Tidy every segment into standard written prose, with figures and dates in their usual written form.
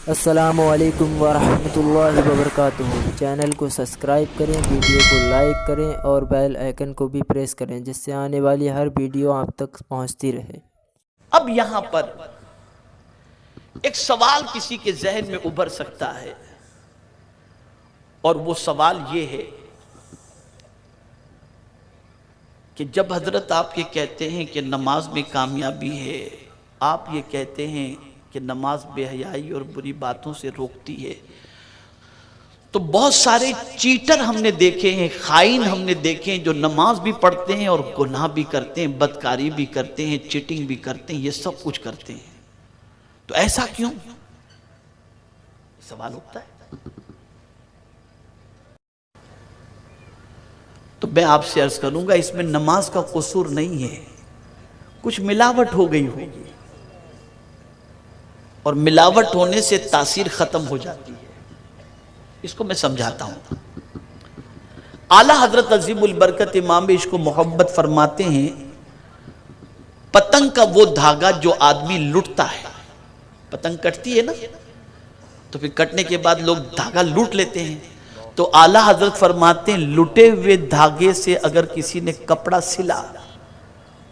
السلام علیکم ورحمۃ اللہ وبرکاتہ۔ چینل کو سبسکرائب کریں، ویڈیو کو لائک کریں اور بیل آئیکن کو بھی پریس کریں جس سے آنے والی ہر ویڈیو آپ تک پہنچتی رہے۔ اب یہاں پر ایک سوال کسی کے ذہن میں ابھر سکتا ہے، اور وہ سوال یہ ہے کہ جب حضرت آپ یہ کہتے ہیں کہ نماز میں کامیابی ہے، آپ یہ کہتے ہیں کہ نماز بے حیائی اور بری باتوں سے روکتی ہے، تو بہت سارے چیٹر ہم نے دیکھے ہیں، خائن ہم نے دیکھے ہیں جو نماز بھی پڑھتے ہیں اور گناہ بھی کرتے ہیں، بدکاری بھی کرتے ہیں، چیٹنگ بھی کرتے ہیں، یہ سب کچھ کرتے ہیں، تو ایسا کیوں؟ سوال اٹھتا ہے۔ تو میں آپ سے عرض کروں گا اس میں نماز کا قصور نہیں ہے، کچھ ملاوٹ ہو گئی ہوگی، اور ملاوٹ ہونے سے تاثیر ختم ہو جاتی ہے۔ اس کو میں سمجھاتا ہوں۔ اعلیٰ حضرت عظیم البرکت امام عشق و محبت فرماتے ہیں، پتنگ کا وہ دھاگا جو آدمی لٹتا ہے، پتنگ کٹتی ہے نا، تو پھر کٹنے کے بعد لوگ دھاگا لوٹ لیتے ہیں، تو اعلیٰ حضرت فرماتے ہیں لٹے ہوئے دھاگے سے اگر کسی نے کپڑا سلا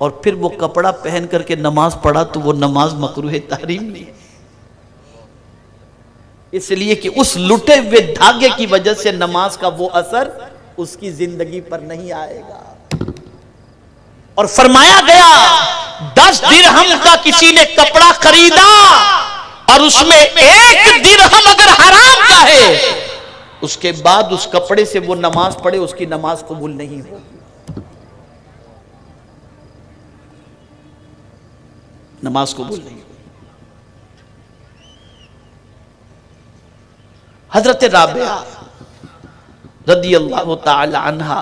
اور پھر وہ کپڑا پہن کر کے نماز پڑھا تو وہ نماز مکروہ تحریم نہیں ہے، اس لیے کہ اس لٹے ہوئے دھاگے کی وجہ سے نماز کا وہ اثر اس کی زندگی پر نہیں آئے گا۔ اور فرمایا گیا 10 درہم کا کسی نے کپڑا خریدا اور اس میں 1 درہم اگر حرام کا ہے، اس کے بعد اس کپڑے سے وہ نماز پڑھے، اس کی نماز قبول نہیں ہوگی، نماز قبول نہیں ہوگی۔ حضرت رابعہ رضی اللہ تعالی عنہا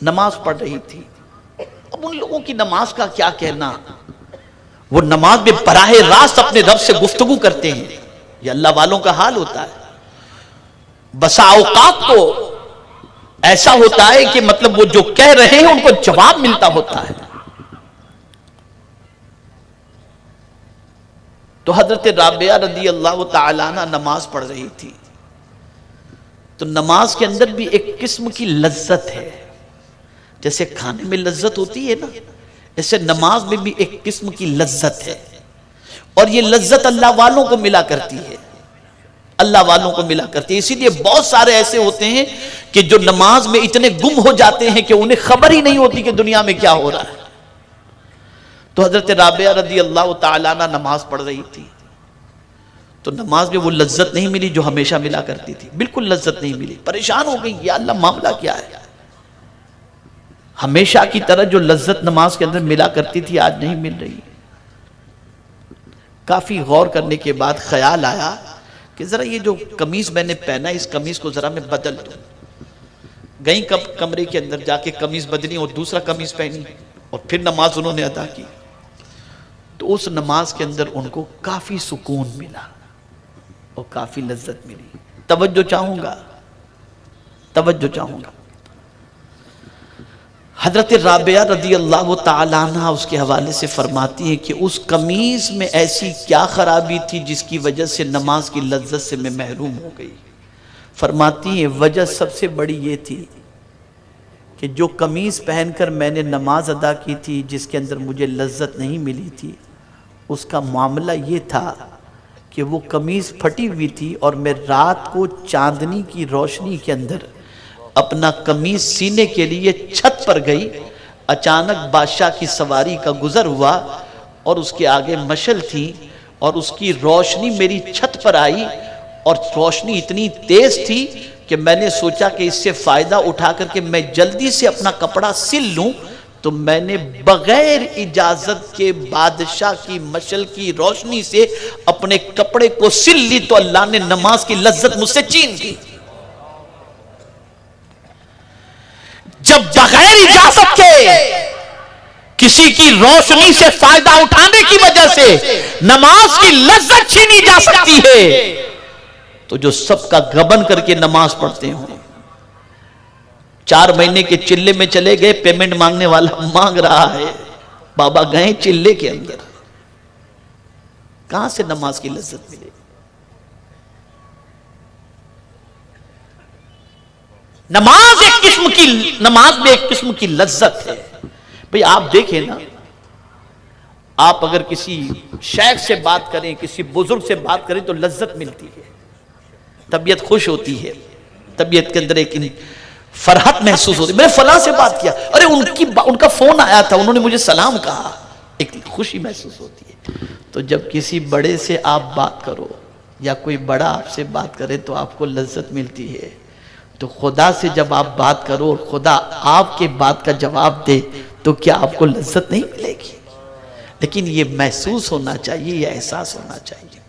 نماز پڑھ رہی تھی۔ اب ان لوگوں کی نماز کا کیا کہنا، وہ نماز میں براہ راست اپنے رب سے گفتگو کرتے ہیں، یہ اللہ والوں کا حال ہوتا ہے۔ بسا اوقات تو ایسا ہوتا ہے کہ مطلب وہ جو کہہ رہے ہیں ان کو جواب ملتا ہوتا ہے۔ تو حضرت رابعہ رضی اللہ تعالیٰ عنہ نماز پڑھ رہی تھی، تو نماز کے اندر بھی ایک قسم کی لذت ہے، جیسے کھانے میں لذت ہوتی ہے نا، ایسے نماز میں بھی ایک قسم کی لذت ہے، اور یہ لذت اللہ والوں کو ملا کرتی ہے، اللہ والوں کو ملا کرتی ہے۔ اسی لیے بہت سارے ایسے ہوتے ہیں کہ جو نماز میں اتنے گم ہو جاتے ہیں کہ انہیں خبر ہی نہیں ہوتی کہ دنیا میں کیا ہو رہا ہے۔ تو حضرت رابعہ رضی اللہ تعالیٰ عنہ نماز پڑھ رہی تھی، تو نماز میں وہ لذت نہیں ملی جو ہمیشہ ملا کرتی تھی، بالکل لذت نہیں ملی، پریشان ہو گئی، یا اللہ معاملہ کیا ہے؟ ہمیشہ کی طرح جو لذت نماز کے اندر ملا کرتی تھی آج نہیں مل رہی۔ کافی غور کرنے کے بعد خیال آیا کہ ذرا یہ جو قمیض میں نے پہنا اس قمیض کو ذرا میں بدل دوں۔ گئی کمرے کے اندر جا کے قمیض بدلی اور دوسرا قمیض پہنی، اور پھر نماز انہوں نے ادا کی، تو اس نماز کے اندر ان کو کافی سکون ملا اور کافی لذت ملی۔ توجہ چاہوں گا، توجہ چاہوں گا۔ حضرت رابعہ رضی اللہ تعالیٰ عنہ اس کے حوالے سے فرماتی ہیں کہ اس قمیض میں ایسی کیا خرابی تھی جس کی وجہ سے نماز کی لذت سے میں محروم ہو گئی۔ فرماتی ہیں وجہ سب سے بڑی یہ تھی کہ جو قمیض پہن کر میں نے نماز ادا کی تھی جس کے اندر مجھے لذت نہیں ملی تھی، اس کا معاملہ یہ تھا کہ وہ قمیض پھٹی ہوئی تھی، اور میں رات کو چاندنی کی روشنی کے اندر اپنا قمیض سینے کے لیے چھت پر گئی، اچانک بادشاہ کی سواری کا گزر ہوا اور اس کے آگے مشعل تھی، اور اس کی روشنی میری چھت پر آئی، اور روشنی اتنی تیز تھی کہ میں نے سوچا کہ اس سے فائدہ اٹھا کر کے میں جلدی سے اپنا کپڑا سل لوں، تو میں نے بغیر اجازت کے بادشاہ کی مشعل کی روشنی سے اپنے کپڑے کو سل لی، تو اللہ نے نماز کی لذت مجھ سے چھین دی۔ جب بغیر اجازت کے کسی کی روشنی سے فائدہ اٹھانے کی وجہ سے نماز کی لذت چھینی جا سکتی ہے، تو جو سب کا غبن کر کے نماز پڑھتے ہوں، 4 مہینے کے چلے میں چلے گئے، پیمنٹ مانگنے والا مانگ رہا ہے، بابا گئے چلے کے اندر، کہاں سے نماز کی لذت ملے؟ نماز میں ایک قسم کی لذت ہے بھئی. آپ دیکھیں نا، آپ اگر کسی شیخ سے بات کریں، کسی بزرگ سے بات کریں تو لذت ملتی ہے، طبیعت خوش ہوتی ہے، طبیعت کے اندر ایک فرحت محسوس ہوتی ہے. میں نے فلاں سے بات کیا، ارے ان کا فون آیا تھا، انہوں نے مجھے سلام کہا، ایک خوشی محسوس ہوتی ہے. تو جب کسی بڑے سے آپ بات کرو یا کوئی بڑا آپ سے بات کرے تو آپ کو لذت ملتی ہے. تو خدا سے جب آپ بات کرو اور خدا آپ کے بات کا جواب دے تو کیا آپ کو لذت نہیں ملے گی؟ لیکن یہ محسوس ہونا چاہیے، یہ احساس ہونا چاہیے.